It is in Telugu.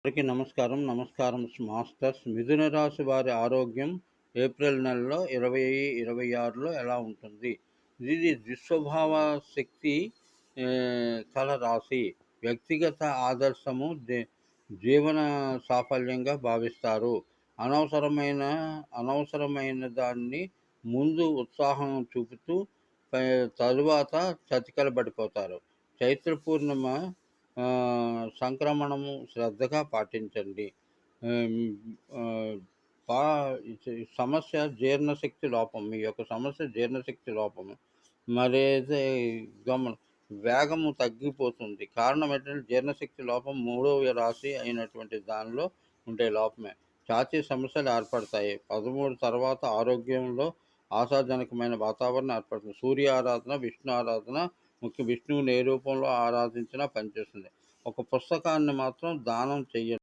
అందరికీ నమస్కారం మాస్టర్స్. మిథున రాశి వారి ఆరోగ్యం ఏప్రిల్ నెలలో 2026లో ఎలా ఉంటుంది? ఇది దుస్వభావ శక్తి కల రాశి. వ్యక్తిగత ఆదర్శము జీవన సాఫల్యంగా భావిస్తారు. అనవసరమైన అనవసరమైన దాన్ని ముందు ఉత్సాహం చూపుతూ తరువాత చతికిలబడిపోతారు. చైత్ర పూర్ణిమ సంక్రమణము శ్రద్ధగా పాటించండి. ఆహ్, ఆహ్, పా సమస్య జీర్ణశక్తి లోపం. మీ యొక్క సమస్య జీర్ణశక్తి లోపము. మరేదే గమ వేగము తగ్గిపోతుంది. కారణం ఏంటంటే జీర్ణశక్తి లోపం మూడవ రాశి అయినటువంటి దానిలో ఉండే లోపమే. ఛాతీ సమస్యలు ఏర్పడతాయి. 13 తర్వాత ఆరోగ్యంలో ఆశాజనకమైన వాతావరణం ఏర్పడుతుంది. సూర్య ఆరాధన, విష్ణు ఆరాధన విష్ణువుని ఏ రూపంలో ఆరాధించినా పనిచేస్తుంది. ఒక పుస్తకాన్ని మాత్రం దానం చెయ్యండి.